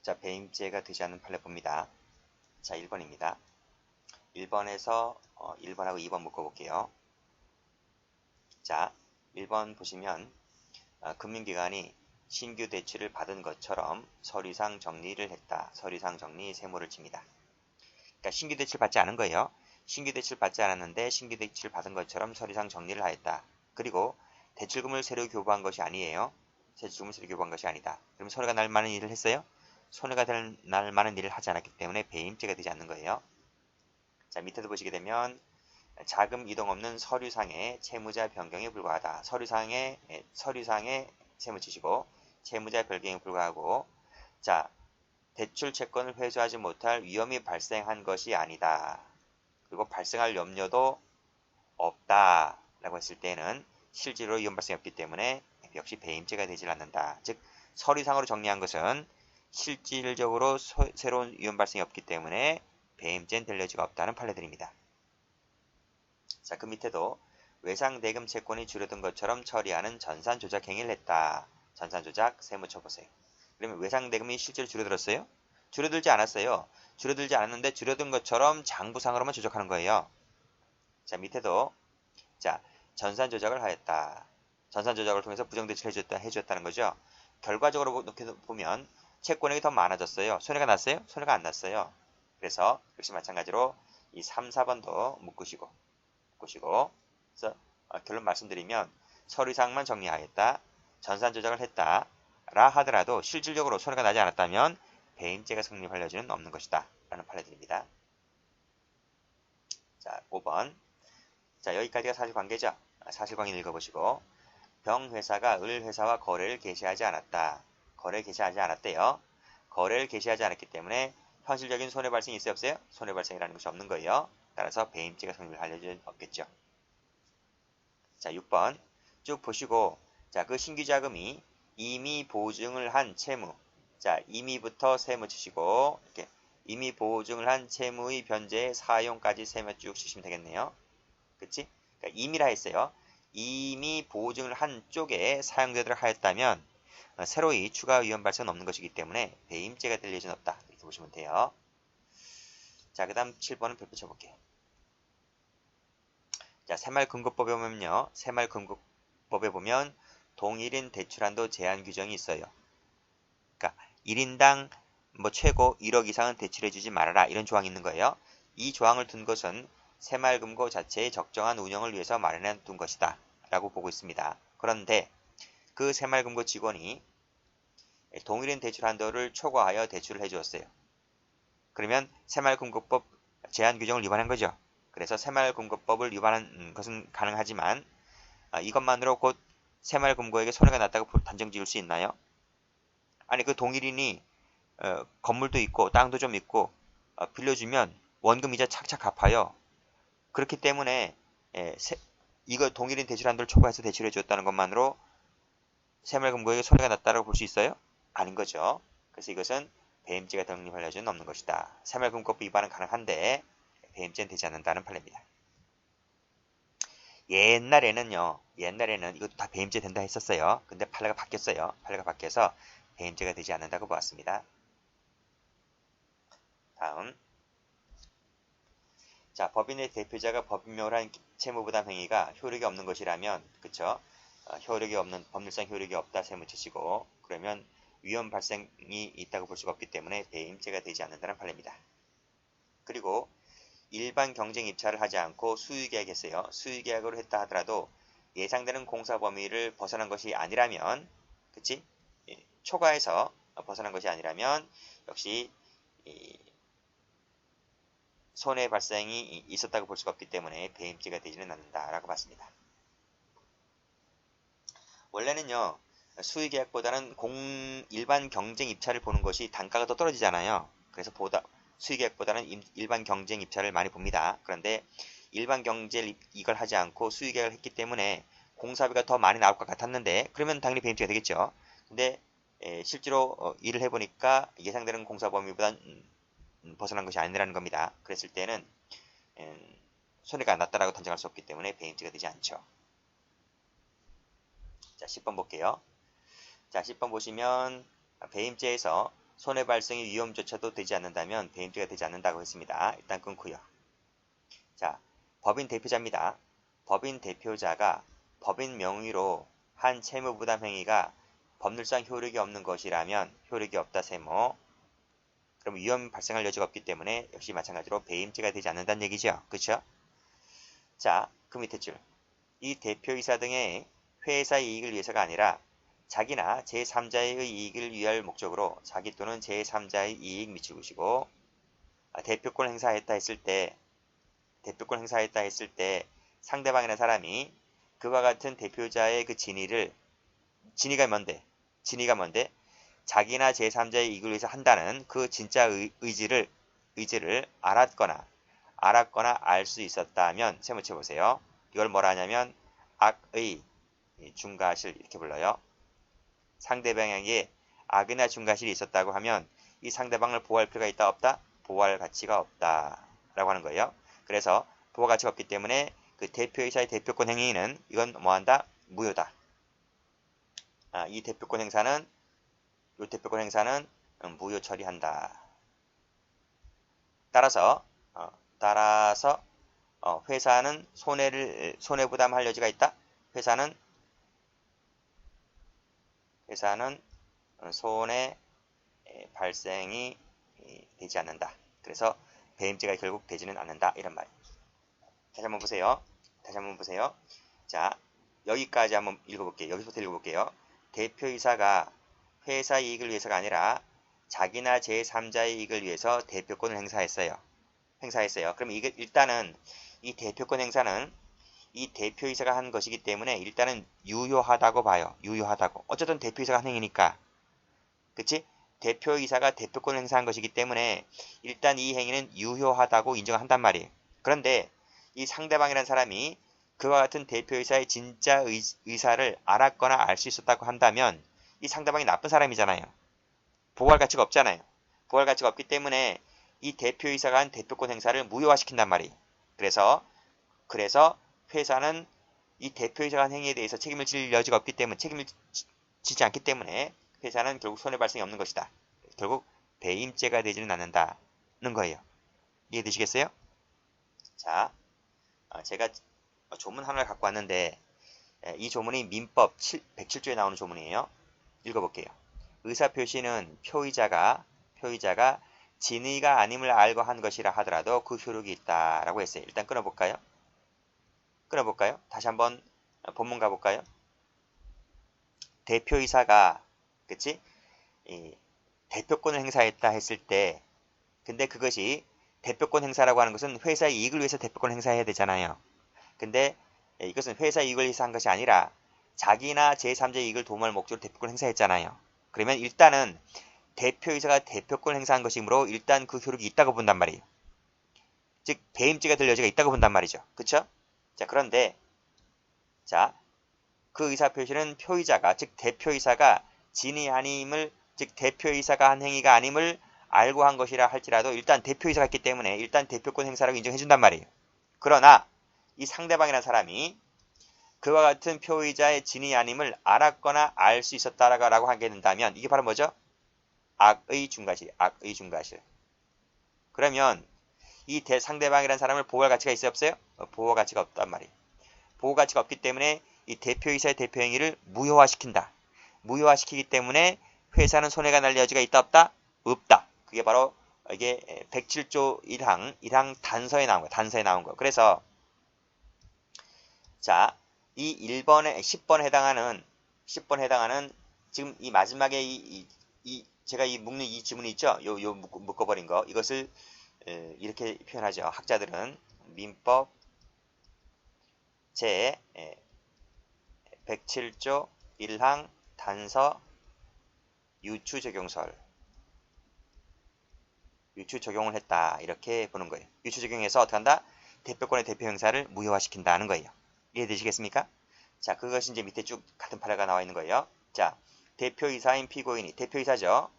자, 배임죄가 되지 않는 판례 봅니다. 자, 1번입니다. 1번에서 1번하고 2번 묶어볼게요. 자, 1번 보시면 금융기관이 신규 대출을 받은 것처럼 서류상 정리를 했다. 서류상 정리 세모를 칩니다. 그러니까 신규 대출 받지 않은 거예요. 신규 대출 받지 않았는데 신규 대출 받은 것처럼 서류상 정리를 하였다. 그리고 대출금을 새로 교부한 것이 아니에요. 대출금을 새로 교부한 것이 아니다. 그럼 손해가 날 만한 일을 했어요? 손해가 날 만한 일을 하지 않았기 때문에 배임죄가 되지 않는 거예요. 자, 밑에도 보시게 되면 자금 이동 없는 서류상의 채무자 변경에 불과하다. 서류상의 채무 치시고 채무자 변경에 불과하고, 자, 대출 채권을 회수하지 못할 위험이 발생한 것이 아니다. 그리고 발생할 염려도 없다 라고 했을 때는 실제로 위험 발생이 없기 때문에 역시 배임죄가 되지 않는다. 즉 서류상으로 정리한 것은 실질적으로 새로운 위험 발생이 없기 때문에 배임죄는 될 여지가 없다는 판례들입니다. 자, 그 밑에도 외상대금 채권이 줄어든 것처럼 처리하는 전산조작 행위를 했다. 전산조작 세무 쳐보세요. 그러면 외상대금이 실제로 줄어들었어요? 줄어들지 않았어요. 줄어들지 않았는데 줄어든 것처럼 장부상으로만 조작하는 거예요. 자, 밑에도 자, 전산조작을 하였다. 전산조작을 통해서 부정대출을 해주었다는 거죠. 결과적으로 보면 채권액이 더 많아졌어요. 손해가 났어요? 손해가 안 났어요. 그래서 역시 마찬가지로 이 3, 4번도 묶으시고 그래서 결론 말씀드리면 서류상만 정리하였다. 전산조작을 했다. 라 하더라도 실질적으로 손해가 나지 않았다면 배임죄가 성립할 여지는 없는 것이다. 라는 판례들입니다. 자, 5번. 자, 여기까지가 사실관계죠. 사실관계 읽어보시고, 병회사가 을회사와 거래를 개시하지 않았다. 거래를 개시하지 않았대요. 거래를 개시하지 않았기 때문에 현실적인 손해 발생이 있어요? 없어요? 손해 발생이라는 것이 없는 거예요. 따라서 배임죄가 성립할 여지는 없겠죠. 자, 6번 쭉 보시고, 자, 그 신규 자금이 이미 보증을 한 채무, 자, 이미부터 세무 치시고 이렇게 이미 보증을 한 채무의 변제에 사용까지 세무 쭉 치시면 되겠네요. 그치? 그러니까 이미라 했어요. 이미 보증을 한 쪽에 사용되도록 하였다면 새로이 추가 위험 발생은 없는 것이기 때문에 배임죄가 될 여지는 없다. 이렇게 보시면 돼요. 자, 그 다음 7번은 별표 쳐볼게요. 자, 새마을금고법에 보면요. 새마을금고법에 보면 동일인 대출한도 제한 규정이 있어요. 그러니까 1인당 최고 1억 이상은 대출해주지 말아라. 이런 조항이 있는 거예요. 이 조항을 둔 것은 새마을금고 자체의 적정한 운영을 위해서 마련해 둔 것이다. 라고 보고 있습니다. 그런데 그 새마을금고 직원이 동일인 대출 한도를 초과하여 대출을 해주었어요. 그러면 새마을금고법 제한 규정을 위반한 거죠. 그래서 새마을금고법을 위반한 것은 가능하지만 이것만으로 곧 새마을금고에게 손해가 났다고 단정 지을 수 있나요? 아니, 그 동일인이 건물도 있고 땅도 좀 있고 빌려주면 원금 이자 착착 갚아요. 그렇기 때문에 이거 동일인 대출 한도를 초과해서 대출해 줬다는 것만으로 새마을금고에게 손해가 났다고 볼 수 있어요? 아닌 거죠. 그래서 이것은 배임죄가 성립할 여지는 없는 것이다. 새마을금고법 위반은 가능한데 배임죄는 되지 않는다는 판례입니다. 옛날에는 이것도 다 배임죄 된다 했었어요. 근데 판례가 바뀌었어요. 판례가 바뀌어서 배임죄가 되지 않는다고 보았습니다. 다음. 자, 법인의 대표자가 법인묘란 채무부담 행위가 효력이 없는 것이라면, 그쵸? 법률상 효력이 없다 세무 치시고, 그러면 위험 발생이 있다고 볼 수가 없기 때문에 배임죄가 되지 않는다는 판례입니다. 그리고 일반 경쟁 입찰을 하지 않고 수의계약했어요. 수의계약으로 했다 하더라도 예상되는 공사 범위를 벗어난 것이 아니라면, 그치? 초과해서 벗어난 것이 아니라면 역시 손해 발생이 있었다고 볼 수가 없기 때문에 배임죄가 되지는 않는다라고 봤습니다. 원래는요, 수의계약보다는 일반 경쟁 입찰을 보는 것이 단가가 더 떨어지잖아요. 그래서 수의계약보다는 일반 경쟁 입찰을 많이 봅니다. 그런데 일반 경쟁 이걸 하지 않고 수의계약을 했기 때문에 공사비가 더 많이 나올 것 같았는데, 그러면 당연히 배임죄가 되겠죠. 근데 실제로 일을 해보니까 예상되는 공사 범위보다 벗어난 것이 아니라는 겁니다. 그랬을 때는 손해가 안 났다라고 단정할 수 없기 때문에 배임죄가 되지 않죠. 자, 10번 볼게요. 자, 10번 보시면 배임죄에서 손해 발생의 위험조차도 되지 않는다면 배임죄가 되지 않는다고 했습니다. 일단 끊고요. 자, 법인 대표자입니다. 법인 대표자가 법인 명의로 한 채무부담 행위가 법률상 효력이 없는 것이라면 효력이 없다 세모. 그럼 위험 발생할 여지가 없기 때문에 역시 마찬가지로 배임죄가 되지 않는다는 얘기죠. 그렇죠? 자, 그 밑에 줄. 이 대표이사 등의 회사 이익을 위해서가 아니라 자기나 제3자의 이익을 위할 목적으로 자기 또는 제3자의 이익 미칠 것이고 대표권 행사했다 했을 때 상대방이라는 사람이 그와 같은 대표자의 그 진위가 뭔데? 자기나 제3자의 이익을 위해서 한다는 그 진짜 의지를 알았거나 알 수 있었다면 세모쳐 보세요. 이걸 뭐라 하냐면 악의 중과실 이렇게 불러요. 상대방에게 악이나 중과실이 있었다고 하면 이 상대방을 보호할 필요가 있다 없다? 보호할 가치가 없다 라고 하는 거예요. 그래서 보호 가치가 없기 때문에 그 대표이사의 대표권 행위는 이건 뭐한다? 무효다. 이 대표권 행사는 무효 처리한다. 따라서 회사는 손해 부담할 여지가 있다. 회사는 손해 발생이 되지 않는다. 그래서 배임죄가 결국 되지는 않는다. 이런 말. 다시 한번 보세요. 자, 여기까지 한번 읽어볼게요. 여기서부터 읽어볼게요. 대표이사가 회사 이익을 위해서가 아니라 자기나 제3자의 이익을 위해서 대표권을 행사했어요. 그럼 일단은 이 대표권 행사는 이 대표이사가 한 것이기 때문에 일단은 유효하다고 봐요. 어쨌든 대표이사가 한 행위니까. 그치? 대표이사가 대표권 행사한 것이기 때문에 일단 이 행위는 유효하다고 인정한단 말이에요. 그런데 이 상대방이라는 사람이 그와 같은 대표이사의 진짜 의사를 알았거나 알 수 있었다고 한다면 이 상대방이 나쁜 사람이잖아요. 보호할 가치가 없잖아요. 보호할 가치가 없기 때문에 이 대표이사가 한 대표권 행사를 무효화시킨단 말이에요. 그래서 회사는 이 대표이사가 한 행위에 대해서 책임을 질 여지가 없기 때문에 책임을 지지 않기 때문에 회사는 결국 손해 발생이 없는 것이다. 결국 배임죄가 되지는 않는다는 거예요. 이해되시겠어요? 자, 제가 조문 하나를 갖고 왔는데 이 조문이 민법 107조에 나오는 조문이에요. 읽어볼게요. 의사표시는 표의자가 진의가 아님을 알고 한 것이라 하더라도 그 효력이 있다라고 했어요. 일단 끊어볼까요? 다시 한번 본문 가볼까요? 대표이사가 그치? 대표권을 행사했다 했을 때 근데 그것이 대표권 행사라고 하는 것은 회사의 이익을 위해서 대표권 행사해야 되잖아요. 근데 이것은 회사 이익을 위해서 한 것이 아니라 자기나 제3자 이익을 도모할 목적으로 대표권 행사했잖아요. 그러면 일단은 대표이사가 대표권 행사한 것이므로 일단 그 효력이 있다고 본단 말이에요. 즉 배임죄가 될 여지가 있다고 본단 말이죠. 그쵸? 자, 그런데 그 의사표시는 표의자가 즉 대표이사가 진이 아님을 즉 대표이사가 한 행위가 아님을 알고 한 것이라 할지라도 일단 대표이사가 있기 때문에 일단 대표권 행사라고 인정해준단 말이에요. 그러나 이 상대방이라는 사람이 그와 같은 표의자의 진이 아님을 알았거나 알 수 있었다라고 하게 된다면 이게 바로 뭐죠? 악의 중과실. 그러면 이 상대방이라는 사람을 보호할 가치가 있어요? 없어요? 보호 가치가 없단 말이에요. 보호 가치가 없기 때문에 이 대표이사의 대표 행위를 무효화시킨다. 무효화시키기 때문에 회사는 손해가 날 여지가 있다 없다? 없다. 그게 바로 이게 107조 1항 단서에 나온 거. 그래서 자, 이 1번에 10번에 해당하는 지금 이 마지막에 제가 묶는 이 지문이 있죠? 요 묶어버린 거. 이것을 이렇게 표현하죠. 학자들은 민법 제 107조 1항 단서 유추 적용을 했다. 이렇게 보는 거예요. 유추 적용해서 어떻게 한다? 대표권의 대표 행사를 무효화시킨다는 거예요. 이해되시겠습니까? 자, 그것이 이제 밑에 쭉 같은 파라가 나와 있는 거예요. 자, 대표이사인 피고인이 대표이사죠.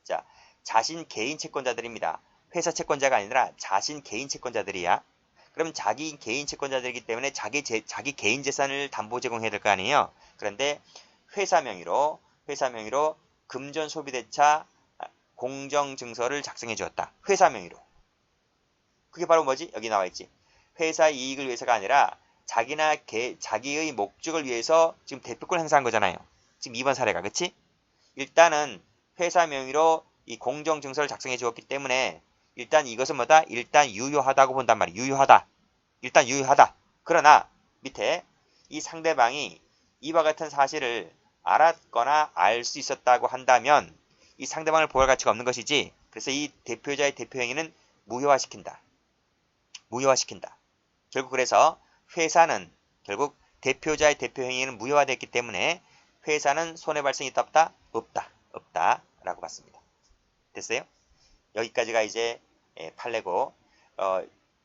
자, 자신 개인 채권자들입니다. 회사 채권자가 아니라 자신 개인 채권자들이야. 그럼 자기 개인 채권자들이기 때문에 자기 개인 재산을 담보 제공해야 될 거 아니에요. 그런데 회사 명의로 금전 소비대차 공정증서를 작성해 주었다. 회사 명의로. 그게 바로 뭐지? 여기 나와 있지. 회사 이익을 위해서가 아니라 자기의 목적을 위해서 지금 대표권 행사한 거잖아요. 지금 이번 사례가. 그치? 일단은 회사 명의로 이 공정증서를 작성해 주었기 때문에 일단 이것은 뭐다? 일단 유효하다고 본단 말이야. 유효하다. 일단 유효하다. 그러나 밑에 이 상대방이 이와 같은 사실을 알았거나 알 수 있었다고 한다면 이 상대방을 보호할 가치가 없는 것이지. 그래서 이 대표자의 대표행위는 무효화시킨다. 무효화시킨다. 결국 그래서 회사는 결국 대표자의 대표행위는 무효화됐기 때문에 회사는 손해발생이 있다 없다? 없다. 없다. 라고 봤습니다. 됐어요? 여기까지가 이제 판례고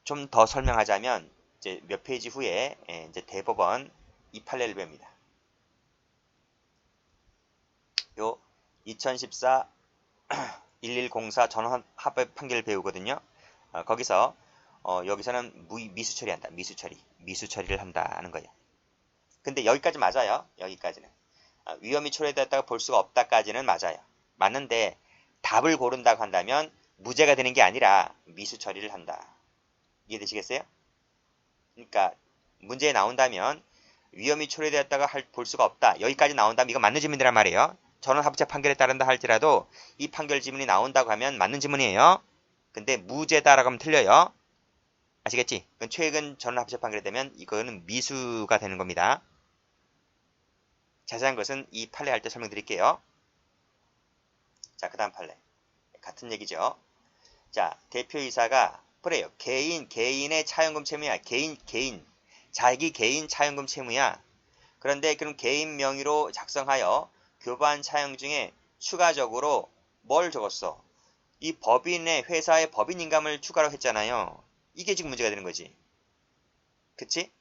좀 더 설명하자면 이제 몇 페이지 후에 이제 대법원 이 판례를 배웁니다. 요 2014 1104 전원합의 판결을 배우거든요. 거기서 여기서는 미수 처리한다. 미수 처리를 한다는 거예요. 근데 여기까지 맞아요. 여기까지는 위험이 초래되었다고 볼 수가 없다까지는 맞아요. 맞는데 답을 고른다고 한다면 무죄가 되는 게 아니라 미수 처리를 한다. 이해되시겠어요? 그러니까 문제에 나온다면 위험이 초래되었다가 볼 수가 없다. 여기까지 나온다면 이거 맞는 지문이란 말이에요. 전원합의체 판결에 따른다 할지라도 이 판결 지문이 나온다고 하면 맞는 지문이에요. 근데 무죄다라고 하면 틀려요. 아시겠지? 최근 전원합의체 판결이 되면 이거는 미수가 되는 겁니다. 자세한 것은 이 판례 할 때 설명드릴게요. 자, 그 다음 판례. 같은 얘기죠. 자, 대표이사가 그래요. 개인의 차용금 채무야. 자기 개인 차용금 채무야. 그런데 그럼 개인 명의로 작성하여 교부한 차용 중에 추가적으로 뭘 적었어? 이 법인의 회사의 법인 인감을 추가로 했잖아요. 이게 지금 문제가 되는 거지. 그치?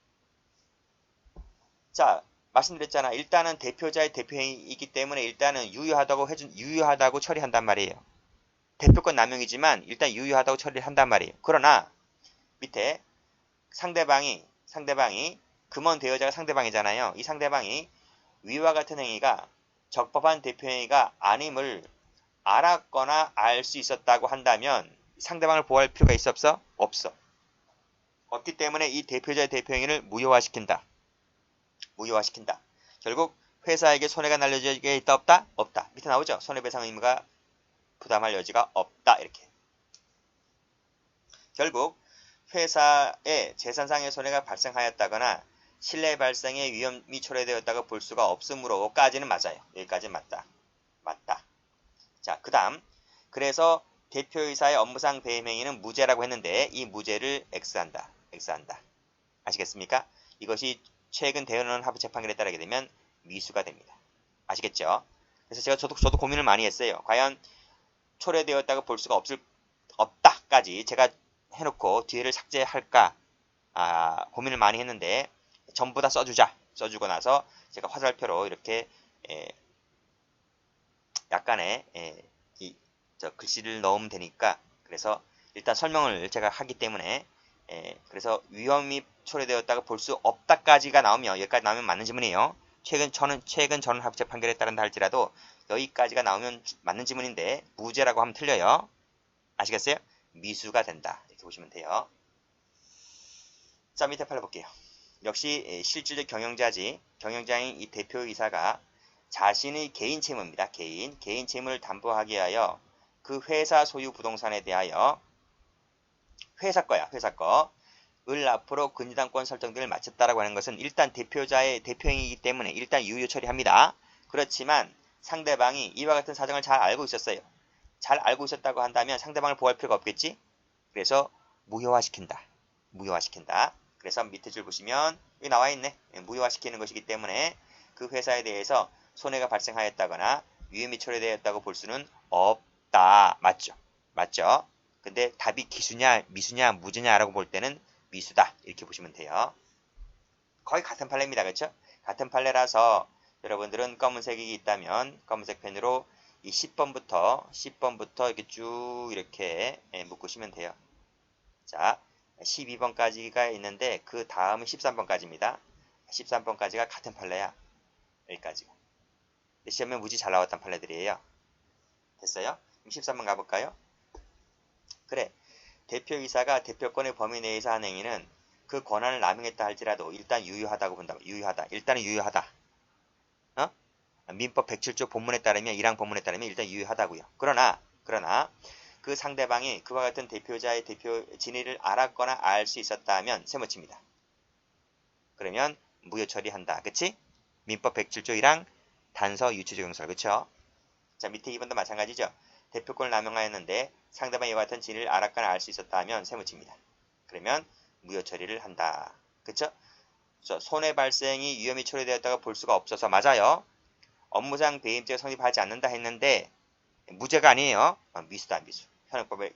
자, 말씀드렸잖아. 일단은 대표자의 대표행위이기 때문에 일단은 유효하다고 처리한단 말이에요. 대표권 남용이지만 일단 유효하다고 처리를 한단 말이에요. 그러나 밑에 상대방이 금원 대여자가 상대방이잖아요. 이 상대방이 위와 같은 행위가 적법한 대표행위가 아님을 알았거나 알 수 있었다고 한다면 상대방을 보호할 필요가 있어 없어? 없어. 없기 때문에 이 대표자의 대표행위를 무효화시킨다. 결국 회사에게 손해가 날 여지가 있다 없다? 없다. 밑에 나오죠? 손해배상 의무가 부담할 여지가 없다. 이렇게. 결국 회사에 재산상의 손해가 발생하였다거나 신뢰 발생의 위험이 초래되었다고 볼 수가 없으므로까지는 맞아요. 여기까지 맞다. 자, 그 다음 그래서 대표이사의 업무상 배임행위는 무죄라고 했는데 이 무죄를 X한다. 아시겠습니까? 이것이 최근 대법원 합의체 판결에 따르게 되면 미수가 됩니다. 아시겠죠? 그래서 저도 고민을 많이 했어요. 과연 초래되었다고 볼 수가 없다까지 제가 해놓고 뒤를 삭제할까 고민을 많이 했는데 전부 다 써주고 나서 제가 화살표로 이렇게 약간의 글씨를 넣으면 되니까 그래서 일단 설명을 제가 하기 때문에 그래서 위험이 초래되었다고 볼 수 없다까지가 나오면 여기까지 나오면 맞는 지문이에요. 최근 전원 합의체 판결에 따른다 할지라도 여기까지가 나오면 맞는 지문인데 무죄라고 하면 틀려요. 아시겠어요? 미수가 된다. 이렇게 보시면 돼요. 자, 밑에 판례 볼게요. 역시 실질적 경영자지 경영자인 이 대표이사가 자신의 개인 채무입니다. 개인 채무를 담보하기 위하여 그 회사 소유 부동산에 대하여 회사 거를 앞으로 근저당권 설정 등을 마쳤다라고 하는 것은 일단 대표자의 대표행위이기 때문에 일단 유효 처리합니다. 그렇지만 상대방이 이와 같은 사정을 잘 알고 있었어요. 잘 알고 있었다고 한다면 상대방을 보호할 필요가 없겠지? 그래서 무효화시킨다. 그래서 밑에 줄 보시면 여기 나와 있네. 무효화시키는 것이기 때문에 그 회사에 대해서 손해가 발생하였다거나 위험이 초래되었다고 볼 수는 없다. 맞죠? 근데 답이 기수냐 미수냐 무죄냐라고 볼 때는 미수다. 이렇게 보시면 돼요. 거의 같은 판례입니다. 그렇죠? 같은 판례라서 여러분들은 검은색이 있다면 검은색 펜으로 이 10번부터 이렇게 쭉 이렇게 묶으시면 돼요. 자, 12번까지가 있는데 그 다음은 13번까지입니다. 13번까지가 같은 판례야. 여기까지가. 시험에 무지 잘 나왔던 판례들이에요. 됐어요? 13번 가볼까요? 그래. 대표이사가 대표권의 범위 내에서 한 행위는 그 권한을 남용했다 할지라도 일단 유효하다고 본다. 유효하다. 일단은 유효하다. 어? 민법 107조 본문에 따르면 1항 본문에 따르면 일단 유효하다고요. 그러나 그 상대방이 그와 같은 대표자의 대표 진위를 알았거나 알 수 있었다 하면 세무칩니다. 그러면 무효 처리한다. 그치? 민법 107조 1항 단서 유추적용설. 그쵸? 자, 밑에 2번도 마찬가지죠. 대표권을 남용하였는데 상대방이 이와 같은 진위를 알았거나 알 수 있었다 하면 세무칩니다. 그러면 무효 처리를 한다. 그쵸? 손해 발생이 위험이 초래되었다고 볼 수가 없어서 맞아요. 업무상 배임죄가 성립하지 않는다 했는데 무죄가 아니에요. 미수다, 미수. 현행법에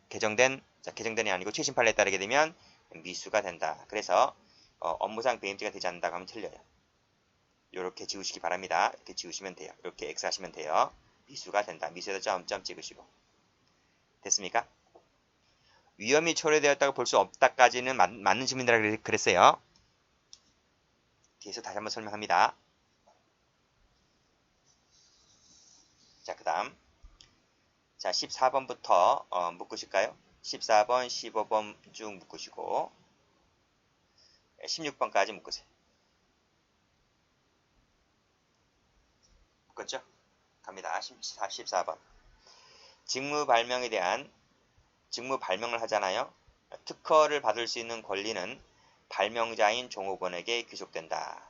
개정된이 아니고 최신 판례에 따르게 되면 미수가 된다. 그래서 업무상 배임죄가 되지 않는다고 하면 틀려요. 이렇게 지우시기 바랍니다. 이렇게 지우시면 돼요. 이렇게 X 하시면 돼요. 미수가 된다. 미수에다 점점 찍으시고. 됐습니까? 위험이 초래되었다고 볼 수 없다까지는 맞는 질문이라고 그랬어요. 뒤에서 다시 한번 설명합니다. 자, 그 다음. 자, 14번부터 묶으실까요? 14번, 15번 쭉 묶으시고 16번까지 묶으세요. 묶었죠? 갑니다. 14번. 직무 발명을 하잖아요. 특허를 받을 수 있는 권리는 발명자인 종업원에게 귀속된다.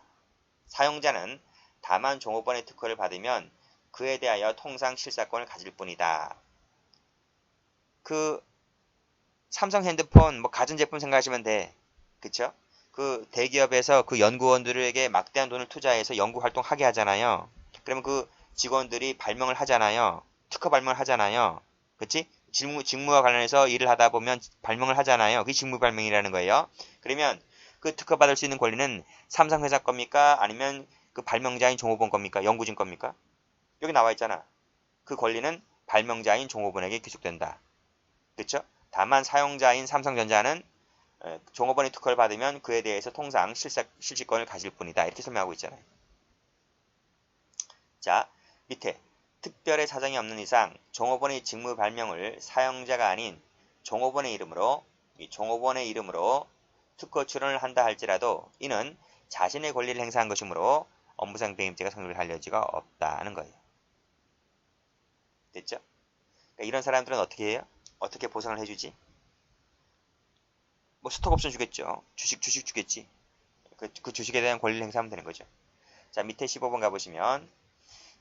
사용자는 다만 종업원의 특허를 받으면 그에 대하여 통상 실사권을 가질 뿐이다. 그 삼성 핸드폰 가전제품 생각하시면 돼. 그쵸? 그 대기업에서 그 연구원들에게 막대한 돈을 투자해서 연구 활동하게 하잖아요. 그러면 그 직원들이 발명을 하잖아요. 특허 발명을 하잖아요. 그치? 직무와 관련해서 일을 하다 보면 발명을 하잖아요. 그게 직무 발명이라는 거예요. 그러면 그 특허 받을 수 있는 권리는 삼성회사 겁니까? 아니면 그 발명자인 종업원 겁니까? 연구진 겁니까? 여기 나와 있잖아. 그 권리는 발명자인 종업원에게 귀속된다. 그쵸? 다만 사용자인 삼성전자는 종업원의 특허를 받으면 그에 대해서 통상 실시권을 가질 뿐이다. 이렇게 설명하고 있잖아요. 자, 밑에 특별의 사정이 없는 이상 종업원의 직무 발명을 사용자가 아닌 종업원의 이름으로 특허 출원을 한다 할지라도 이는 자신의 권리를 행사한 것이므로 업무상 배임죄가 성립을 할 여지가 없다는 거예요. 됐죠? 그러니까 이런 사람들은 어떻게 해요? 어떻게 보상을 해주지? 스톡옵션 주겠죠. 주식 주겠지. 그 주식에 대한 권리를 행사하면 되는 거죠. 자, 밑에 15번 가보시면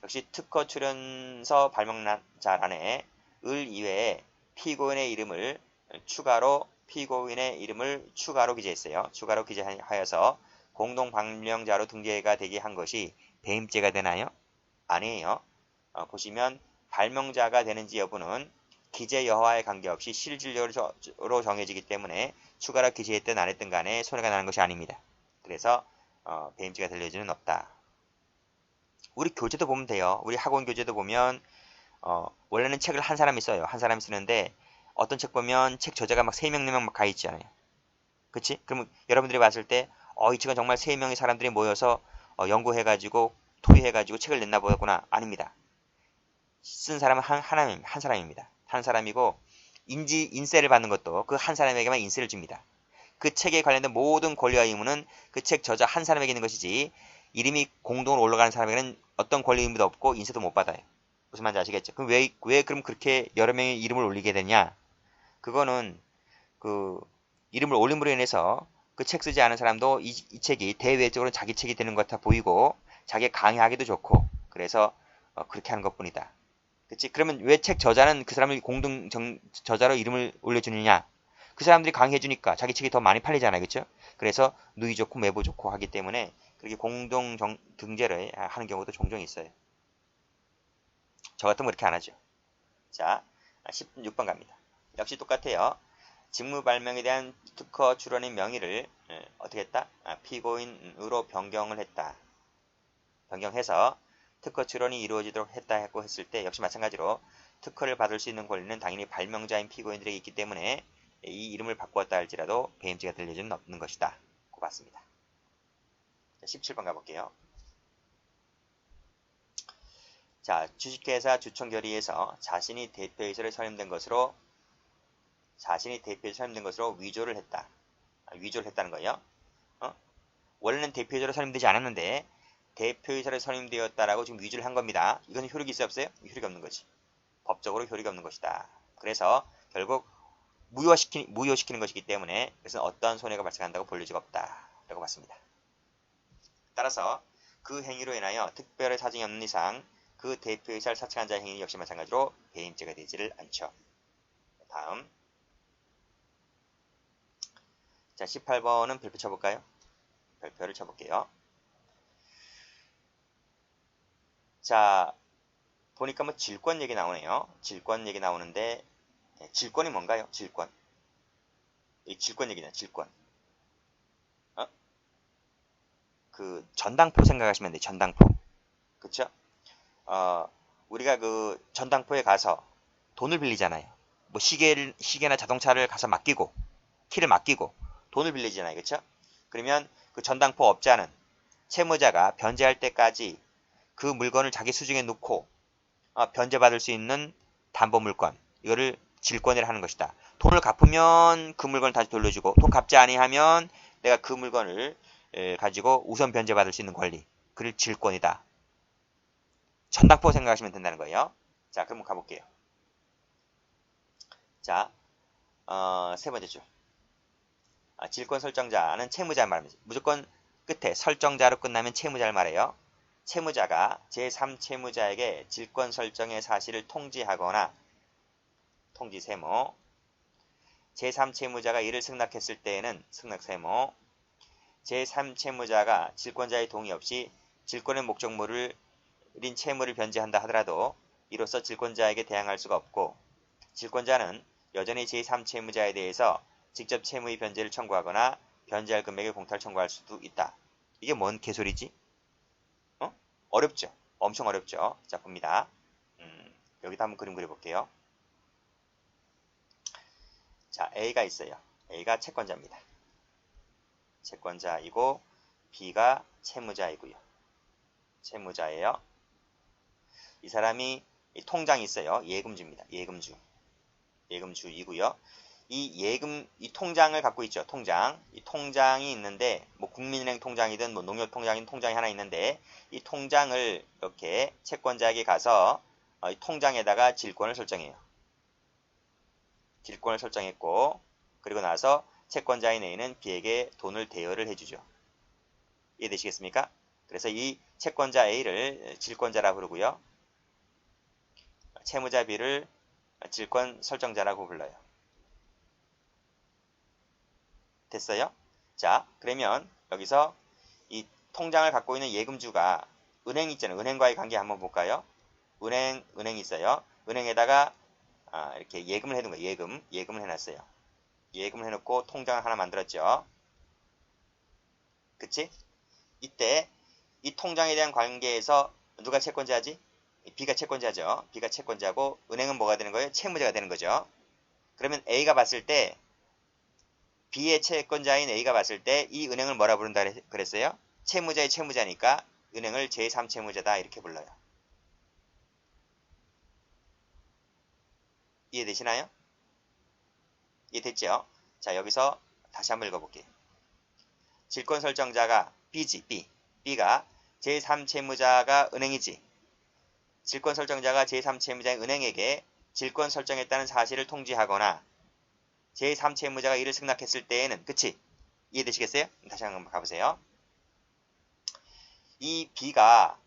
역시 특허 출연서 발명자란에 을 이외에 피고인의 이름을 추가로 기재했어요. 추가로 기재하여서 공동 발명자로 등재가 되게 한 것이 배임죄가 되나요? 아니에요. 보시면 발명자가 되는지 여부는 기재 여하에 관계없이 실질적으로 정해지기 때문에 추가로 기재했든 안 했든 간에 손해가 나는 것이 아닙니다. 그래서 배임죄가 될 여지는 없다. 우리 교재도 보면 돼요. 우리 학원 교재도 보면 원래는 책을 한 사람이 써요. 한 사람이 쓰는데 어떤 책 보면 책 저자가 막 3명, 4명 막 가 있잖아요. 그치? 그러면 여러분들이 봤을 때 이 책은 정말 3명의 사람들이 모여서 연구해가지고 토의해가지고 책을 냈나 보구나. 아닙니다. 쓴 사람은 한 사람입니다. 한 사람이고 인세를 받는 것도 그 한 사람에게만 인세를 줍니다. 그 책에 관련된 모든 권리와 의무는 그 책 저자 한 사람에게 있는 것이지 이름이 공동으로 올라가는 사람에게는 어떤 권리 의무도 없고 인세도 못 받아요. 무슨 말인지 아시겠죠? 그럼 왜 그럼 그렇게 여러 명의 이름을 올리게 되냐? 그거는 그 이름을 올림으로 인해서 그 책 쓰지 않은 사람도 이 책이 대외적으로 자기 책이 되는 것 같아 보이고 자기가 강의하기도 좋고 그래서 그렇게 하는 것뿐이다. 그치? 그러면 왜 책 저자는 그 사람을 공동 저자로 이름을 올려주느냐? 그 사람들이 강의해주니까 자기 책이 더 많이 팔리잖아요. 그쵸? 그래서 누이 좋고 매부 좋고 하기 때문에 그렇게 공동 등재를 하는 경우도 종종 있어요. 저 같으면 그렇게 안 하죠. 자, 16번 갑니다. 역시 똑같아요. 직무 발명에 대한 특허 출원의 명의를 어떻게 했다? 피고인으로 변경을 했다. 변경해서 특허 출원이 이루어지도록 했다 했을 때 역시 마찬가지로 특허를 받을 수 있는 권리는 당연히 발명자인 피고인들에게 있기 때문에 이 이름을 바꾸었다 할지라도 배임죄가 될 여지는 없는 것이다. 고 봤습니다. 17번 가볼게요. 자, 주식회사 주총결의에서 자신이 대표이사로 선임된 것으로 위조를 했다. 위조를 했다는 거예요. 원래는 대표이사로 선임되지 않았는데 대표이사로 선임되었다라고 지금 위조를 한 겁니다. 이건 효력이 있어요, 없어요? 효력이 없는 거지. 법적으로 효력이 없는 것이다. 그래서 결국 무효시키는 것이기 때문에 그래서 어떠한 손해가 발생한다고 볼 여지가 없다라고 봤습니다. 따라서 그 행위로 인하여 특별한 사정이 없는 이상 그 대표이사를 사칭한 자의 행위 역시 마찬가지로 배임죄가 되지를 않죠. 다음. 자, 18번은 별표 쳐볼까요? 별표를 쳐볼게요. 자, 보니까 뭐 질권 얘기 나오네요. 질권 얘기 나오는데 질권이 뭔가요? 질권. 이 질권 얘기냐, 질권. 그 전당포 생각하시면 돼요. 전당포. 그쵸? 우리가 그 전당포에 가서 돈을 빌리잖아요. 뭐 시계나 자동차를 가서 맡기고 키를 맡기고 돈을 빌리잖아요. 그쵸? 그러면 그 전당포 업자는 채무자가 변제할 때까지 그 물건을 자기 수중에 놓고 변제받을 수 있는 담보 물건, 이거를 질권이라 하는 것이다. 돈을 갚으면 그 물건을 다시 돌려주고 돈 갚지 아니하면 내가 그 물건을 가지고 우선 변제받을 수 있는 권리, 그를 질권이다. 전당포 생각하시면 된다는 거예요. 자, 그럼 가볼게요. 자, 세 번째 줄. 질권 설정자는 채무자를 말합니다. 무조건 끝에 설정자로 끝나면 채무자를 말해요. 채무자가 제3채무자에게 질권 설정의 사실을 통지하거나 통지세무, 제3채무자가 이를 승낙했을 때에는 승낙세무, 제3채무자가 질권자의 동의 없이 질권의 목적물인 채무를 변제한다 하더라도 이로써 질권자에게 대항할 수가 없고, 질권자는 여전히 제3채무자에 대해서 직접 채무의 변제를 청구하거나 변제할 금액의 공탈을 청구할 수도 있다. 이게 뭔 개소리지? 어렵죠? 엄청 어렵죠? 자, 봅니다. 여기다 한번 그림 그려볼게요. 자, A가 있어요. A가 채권자입니다. 채권자이고 B가 채무자이고요. 채무자예요. 이 사람이 통장이 있어요. 예금주입니다. 예금주이고요. 이 통장을 갖고 있죠. 이 통장이 있는데 뭐 국민은행 통장이든 뭐 농협 통장인 통장이 하나 있는데 이 통장을 이렇게 채권자에게 가서 이 통장에다가 질권을 설정해요. 질권을 설정했고 그리고 나서 채권자인 A는 B에게 돈을 대여를 해주죠. 이해되시겠습니까? 그래서 이 채권자 A를 질권자라 부르고요. 채무자 B를 질권 설정자라고 불러요. 됐어요? 자, 그러면 여기서 이 통장을 갖고 있는 예금주가 은행 있잖아요. 은행과의 관계 한번 볼까요? 은행이 있어요. 은행에다가 이렇게 예금을 해둔 거예요. 예금을 해놨어요. 예금을 해놓고 통장을 하나 만들었죠. 그치? 이때 이 통장에 대한 관계에서 누가 채권자지? B가 채권자죠. B가 채권자고 은행은 뭐가 되는 거예요? 채무자가 되는 거죠. 그러면 A가 봤을 때 B의 채권자인 A가 봤을 때 이 은행을 뭐라 부른다 그랬어요? 채무자의 채무자니까 은행을 제3채무자다 이렇게 불러요. 이해되시나요? 이해됐죠? 자, 여기서 다시 한번 읽어볼게요. 질권 설정자가 B지, B가 제3채무자가 은행이지. 질권 설정자가 제3채무자인 은행에게 질권 설정했다는 사실을 통지하거나 제3채무자가 이를 승낙했을 때에는, 그치? 이해되시겠어요? 다시 한번 가보세요. 이 B가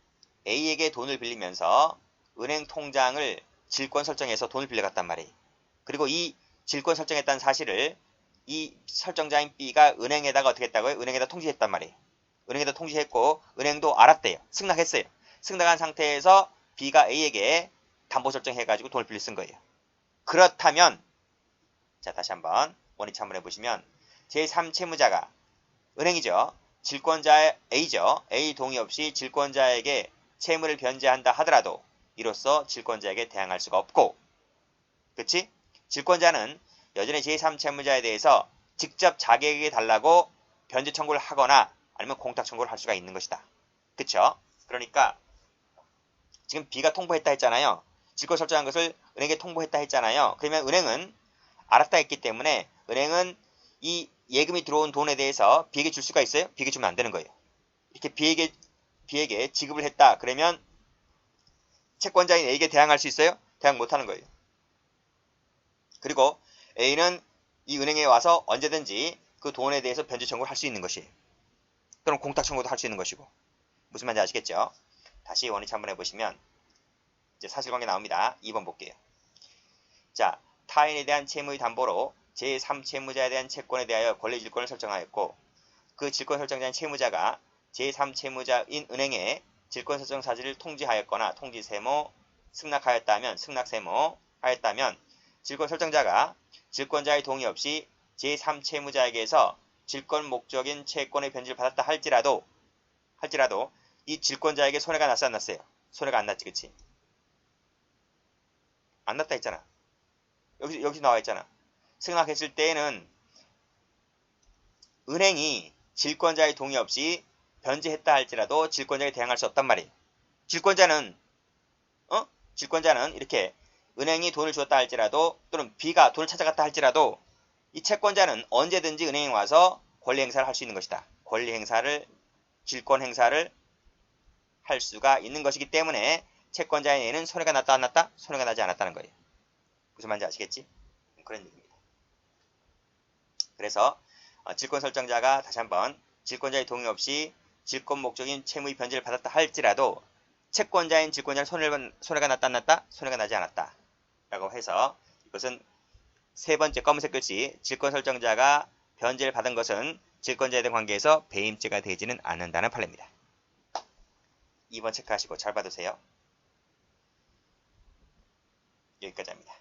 A에게 돈을 빌리면서 은행 통장을 질권 설정해서 돈을 빌려갔단 말이에요. 그리고 이 질권 설정했다는 사실을 이 설정자인 B가 은행에다가 어떻게 했다고요? 은행에다 통지했단 말이에요. 은행에다 통지했고 은행도 알았대요. 승낙했어요. 승낙한 상태에서 B가 A에게 담보 설정해가지고 돈을 빌려 쓴 거예요. 그렇다면 자, 다시 한번 원위치 한번 해보시면 제3채무자가 은행이죠. 질권자 A죠. A 동의 없이 질권자에게 채무를 변제한다 하더라도 이로써 질권자에게 대항할 수가 없고, 그치? 질권자는 여전히 제3채무자에 대해서 직접 자기에게 달라고 변제 청구를 하거나 아니면 공탁 청구를 할 수가 있는 것이다. 그쵸? 그러니까 지금 B가 통보했다 했잖아요. 질권 설정한 것을 은행에 통보했다 했잖아요. 그러면 은행은 알았다 했기 때문에 은행은 이 예금이 들어온 돈에 대해서 B에게 줄 수가 있어요? B에게 주면 안 되는 거예요. 이렇게 B에게 지급을 했다. 그러면 채권자인 A에게 대항할 수 있어요? 대항 못하는 거예요. 그리고 A는 이 은행에 와서 언제든지 그 돈에 대해서 변제 청구를 할 수 있는 것이에요. 또는 공탁 청구도 할 수 있는 것이고. 무슨 말인지 아시겠죠? 다시 원위치 한번 해보시면 이제 사실관계 나옵니다. 2번 볼게요. 자, 타인에 대한 채무의 담보로 제3채무자에 대한 채권에 대하여 권리질권을 설정하였고 그 질권 설정자인 채무자가 제3채무자인 은행에 질권 설정 사실을 통지하였거나 통지세모, 승낙하였다면 승낙세모하였다면 질권 설정자가 질권자의 동의 없이 제3채무자에게서 질권 목적인 채권의 변제를 받았다 할지라도 이 질권자에게 손해가 났어 안 났어요? 손해가 안 났지, 그치? 안 났다 했잖아. 여기 나와 있잖아. 승낙했을 때에는 은행이 질권자의 동의 없이 변제했다 할지라도 질권자에게 대항할 수 없단 말이에요. 질권자는 이렇게 은행이 돈을 주었다 할지라도 또는 B가 돈을 찾아갔다 할지라도 이 채권자는 언제든지 은행에 와서 권리 행사를 할 수 있는 것이다. 권리 행사를 질권 행사를 할 수가 있는 것이기 때문에 채권자에게는 손해가 났다 안 났다? 손해가 나지 않았다는 거예요. 무슨 말인지 아시겠지? 그런 얘기입니다. 그래서 질권 설정자가 다시 한번 질권자의 동의 없이 질권 목적인 채무의 변제를 받았다 할지라도 채권자인 질권자는 손해가 났다 안 났다? 손해가 나지 않았다. 라고 해서 이것은 세 번째 검은색 글씨 질권 설정자가 변제를 받은 것은 질권자에 대한 관계에서 배임죄가 되지는 않는다는 판례입니다. 2번 체크하시고 잘 받으세요. 여기까지 합니다.